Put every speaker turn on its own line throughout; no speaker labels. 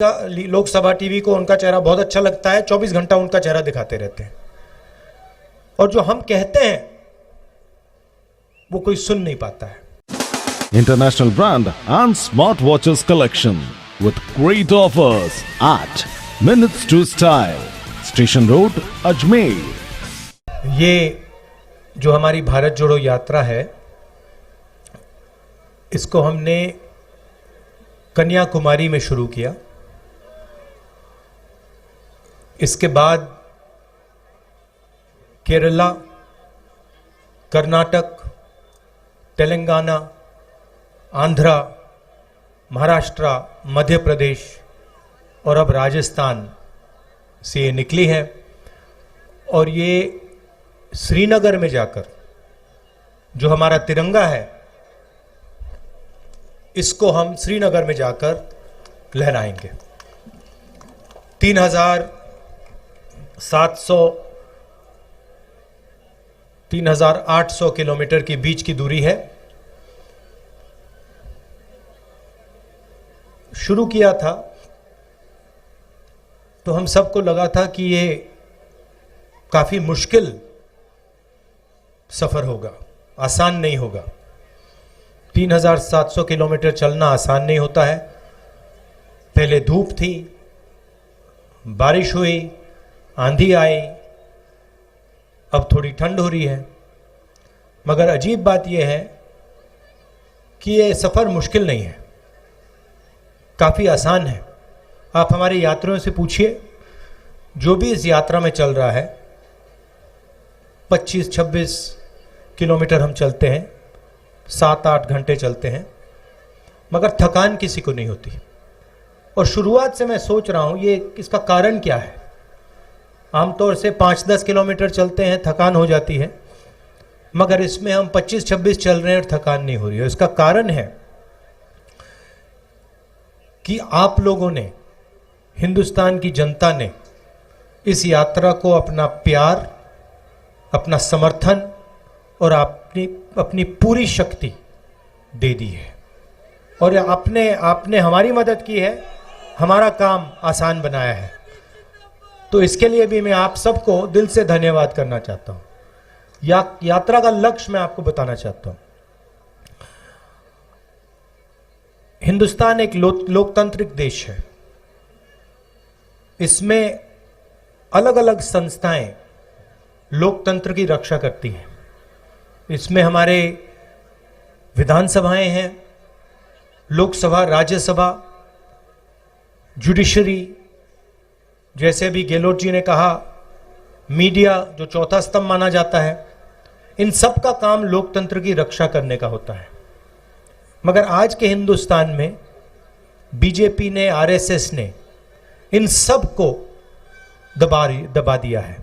Lok Sabha TV को उनका चेहरा बहुत अच्छा लगता है, 24 घंटा उनका चेहरा दिखाते रहते हैं और जो हम कहते हैं वो कोई सुन नहीं पाता है।
International brand and smartwatches collection with great offers at Minutes to Style, Station Road, Ajmer.
ये जो हमारी भारत जोड़ो यात्रा है, इसको हमने कन्याकुमारी में शुरू किया। इसके बाद केरला, कर्नाटक, तेलंगाना, आंध्रा, महाराष्ट्र, मध्य प्रदेश और अब राजस्थान से ये निकली है और ये श्रीनगर में जाकर जो हमारा तिरंगा है इसको हम श्रीनगर में जाकर लहराएंगे। 3,800 किलोमीटर के बीच की दूरी है। शुरू किया था तो हम सबको लगा था कि ये काफी मुश्किल सफर होगा, आसान नहीं होगा। 3,700 किलोमीटर चलना आसान नहीं होता है। पहले धूप थी, बारिश हुई, आंधी आई, अब थोड़ी ठंड हो रही है। मगर अजीब बात यह है कि ये सफर मुश्किल नहीं है, काफी आसान है। आप हमारे यात्रियों से पूछिए, जो भी इस यात्रा में चल रहा है, 25-26 किलोमीटर हम चलते हैं, 7-8 घंटे चलते हैं, मगर थकान किसी को नहीं होती। और शुरुआत से मैं सोच रहा हूं ये इसका कारण क्या है। आमतौर से 5-10 किलोमीटर चलते हैं, थकान हो जाती है, मगर इसमें हम 25-26 चल रहे हैं और थकान नहीं हो रही है। इसका कारण है कि आप लोगों ने, हिंदुस्तान की जनता ने इस यात्रा को अपना प्यार, अपना समर्थन और अपनी पूरी शक्ति दे दी है और आपने हमारी मदद की है, हमारा काम आसान बनाया है। तो इसके लिए भी मैं आप सबको दिल से धन्यवाद करना चाहता हूं। यात्रा का लक्ष्य मैं आपको बताना चाहता हूं। हिंदुस्तान एक लोकतांत्रिक देश है। इसमें अलग अलग संस्थाएं लोकतंत्र की रक्षा करती हैं। इसमें हमारे विधानसभाएं हैं, लोकसभा, राज्यसभा, जुडिशरी, जैसे भी गहलोत जी ने कहा, मीडिया जो चौथा स्तंभ माना जाता है। इन सब का काम लोकतंत्र की रक्षा करने का होता है। मगर आज के हिंदुस्तान में बीजेपी ने, आरएसएस ने इन सब को दबा दिया है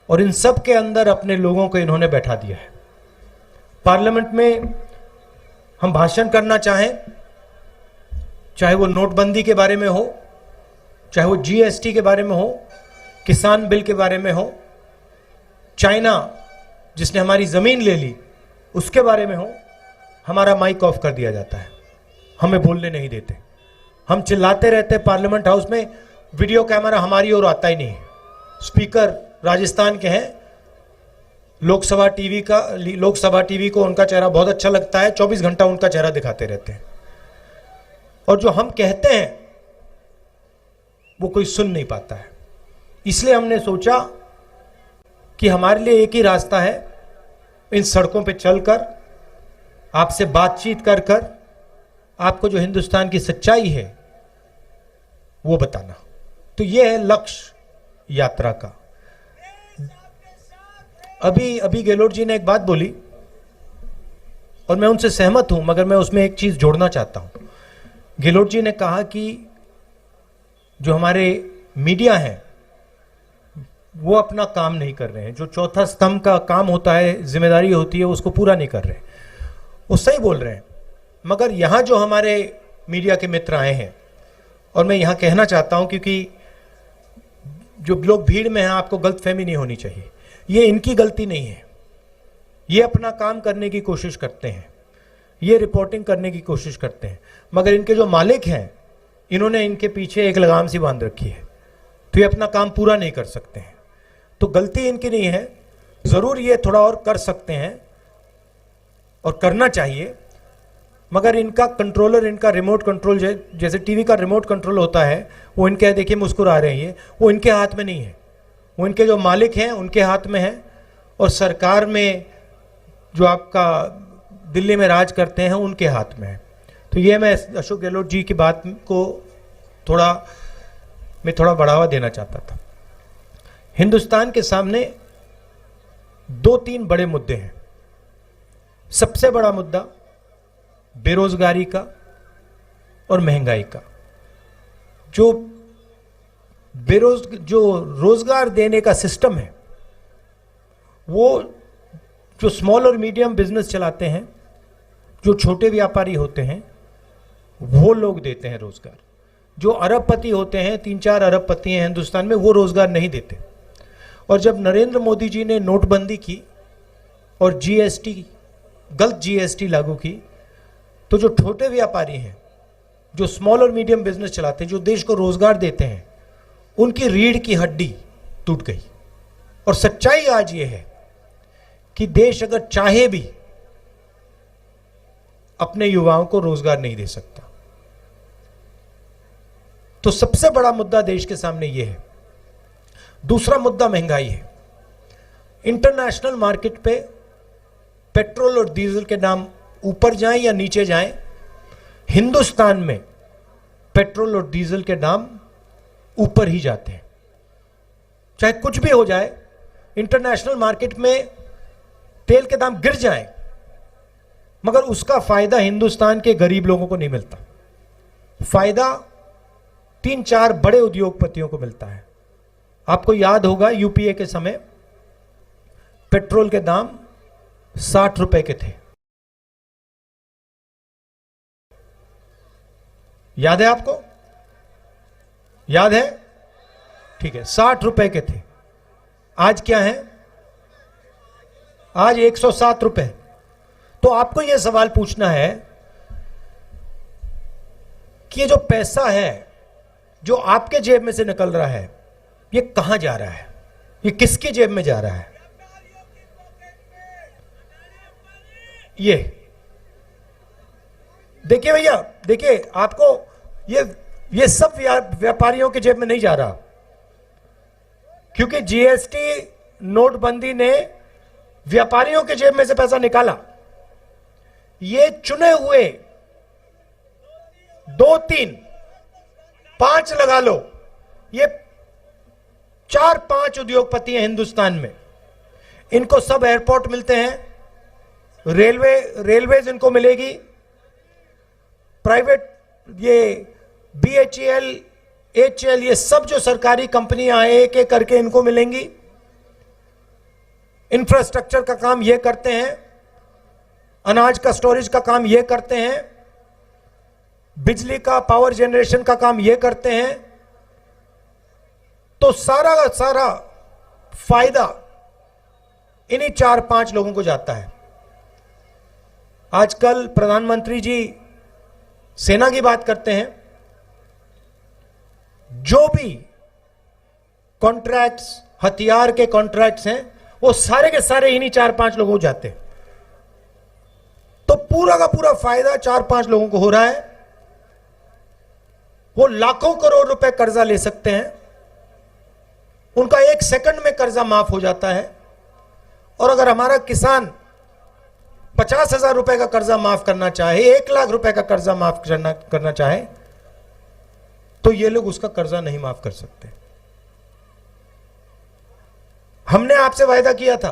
और इन सब के अंदर अपने लोगों को इन्होंने बैठा दिया है। पार्लियामेंट में हम भाषण करना चाहें, चाहे वो नोटबंदी के बारे में हो, चाहे वो जीएसटी के बारे में हो, किसान बिल के बारे में हो, चाइना जिसने हमारी जमीन ले ली उसके बारे में हो, हमारा माइक ऑफ कर दिया जाता है, हमें बोलने नहीं देते। हम चिल्लाते रहते पार्लियामेंट हाउस में, वीडियो कैमरा हमारी ओर आता ही नहीं। स्पीकर राजस्थान के हैं, लोकसभा टीवी को उनका चेहरा बहुत अच्छा लगता है, 24 घंटा उनका चेहरा दिखाते रहते हैं और जो हम कहते हैं वो कोई सुन नहीं पाता है। इसलिए हमने सोचा कि हमारे लिए एक ही रास्ता है, इन सड़कों पे चलकर, आपसे बातचीत कर कर आपको जो हिंदुस्तान की सच्चाई है वो बताना। तो ये है लक्ष्य यात्रा का। अभी गहलोत जी ने एक बात बोली और मैं उनसे सहमत हूं, मगर मैं उसमें एक चीज जोड़ना चाहता हूं। गहलोत जी ने कहा कि जो हमारे मीडिया हैं वो अपना काम नहीं कर रहे हैं, जो चौथा स्तंभ का काम होता है, जिम्मेदारी होती है, उसको पूरा नहीं कर रहे। वो सही बोल रहे हैं, मगर यहां जो हमारे मीडिया के मित्र आए हैं, और मैं यहां कहना चाहता हूं क्योंकि जो लोग भीड़ में हैं, आपको गलतफहमी नहीं होनी चाहिए, ये इनकी गलती नहीं है। ये अपना काम करने की कोशिश करते हैं, ये रिपोर्टिंग करने की कोशिश करते हैं, मगर इनके जो मालिक हैं इन्होंने इनके पीछे एक लगाम सी बांध रखी है, तो ये अपना काम पूरा नहीं कर सकते हैं। तो गलती इनकी नहीं है, जरूर ये थोड़ा और कर सकते हैं और करना चाहिए, मगर इनका कंट्रोलर, इनका रिमोट कंट्रोल, जैसे टीवी का रिमोट कंट्रोल होता है, वो इनके, देखिए मुस्कुरा रहे हैं, वो इनके हाथ में नहीं है, वो इनके जो मालिक हैं उनके हाथ में है, और सरकार में जो आपका दिल्ली में राज करते हैं उनके हाथ में है। तो ये मैं अशोक गहलोत जी की बात को थोड़ा बढ़ावा देना चाहता था। हिंदुस्तान के सामने 2-3 बड़े मुद्दे हैं। सबसे बड़ा मुद्दा बेरोजगारी का और महंगाई का। जो रोजगार देने का सिस्टम है, वो जो स्मॉल और मीडियम बिजनेस चलाते हैं, जो छोटे व्यापारी होते हैं, वो लोग देते हैं रोजगार। जो अरबपति होते हैं, 3-4 अरबपति हैं हिंदुस्तान में, वो रोजगार नहीं देते। और जब नरेंद्र मोदी जी ने नोटबंदी की और जीएसटी, गलत जीएसटी लागू की, तो जो छोटे व्यापारी हैं, जो स्मॉल और मीडियम बिजनेस चलाते हैं, जो देश को रोजगार देते हैं, उनकी रीढ़ की हड्डी टूट गई। और सच्चाई आज ये है कि देश अगर चाहे भी अपने युवाओं को रोजगार नहीं दे सकता। तो सबसे बड़ा मुद्दा देश के सामने यह है। दूसरा मुद्दा महंगाई है। इंटरनेशनल मार्केट पे पेट्रोल और डीजल के दाम ऊपर जाएं या नीचे जाएं, हिंदुस्तान में पेट्रोल और डीजल के दाम ऊपर ही जाते हैं। चाहे कुछ भी हो जाए, इंटरनेशनल मार्केट में तेल के दाम गिर जाएं, मगर उसका फायदा हिंदुस्तान के गरीब लोगों को नहीं मिलता। फायदा 3-4 बड़े उद्योगपतियों को मिलता है। आपको याद होगा यूपीए के समय पेट्रोल के दाम 60 रुपए के थे। याद है आपको? याद है? ठीक है, 60 रुपए के थे। आज क्या है? आज 107 रुपए। तो आपको यह सवाल पूछना है कि ये जो पैसा है जो आपके जेब में से निकल रहा है, ये कहां जा रहा है? ये किसकी जेब में जा रहा है? ये देखिए भैया, देखिए आपको ये सब व्यापारियों की जेब में नहीं जा रहा, क्योंकि जीएसटी नोटबंदी ने व्यापारियों के जेब में से पैसा निकाला। ये चुने हुए 2-3 5 लगा लो, ये 4-5 उद्योगपति हैं हिंदुस्तान में। इनको सब एयरपोर्ट मिलते हैं, रेलवेज इनको मिलेगी, प्राइवेट ये BHEL, HL, ये सब जो सरकारी कंपनियां हैं एक एक करके इनको मिलेंगी। इंफ्रास्ट्रक्चर का काम ये करते हैं, अनाज का स्टोरेज का काम ये करते हैं, बिजली का पावर जनरेशन का काम ये करते हैं। तो सारा का सारा फायदा इन्हीं 4-5 लोगों को जाता है। आजकल प्रधानमंत्री जी सेना की बात करते हैं। जो भी कॉन्ट्रैक्ट्स, हथियार के कॉन्ट्रैक्ट्स हैं, वो सारे के सारे इन्हीं 4-5 लोगों को जाते हैं। तो पूरा का पूरा फायदा 4-5 लोगों को हो रहा है। वो लाखों करोड़ रुपए कर्जा ले सकते हैं, उनका 1 सेकंड में कर्जा माफ हो जाता है। और अगर हमारा किसान 50,000 रुपए का कर्जा माफ करना चाहे, 1 लाख रुपए का कर्जा माफ करना चाहे, तो ये लोग उसका कर्जा नहीं माफ कर सकते। हमने आपसे वायदा किया था,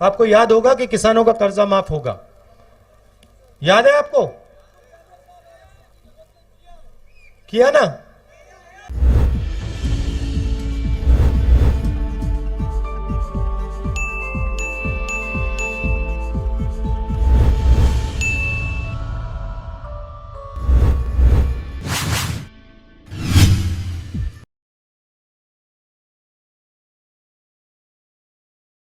आपको याद होगा, कि किसानों का कर्जा माफ होगा। याद है आपको? किया ना?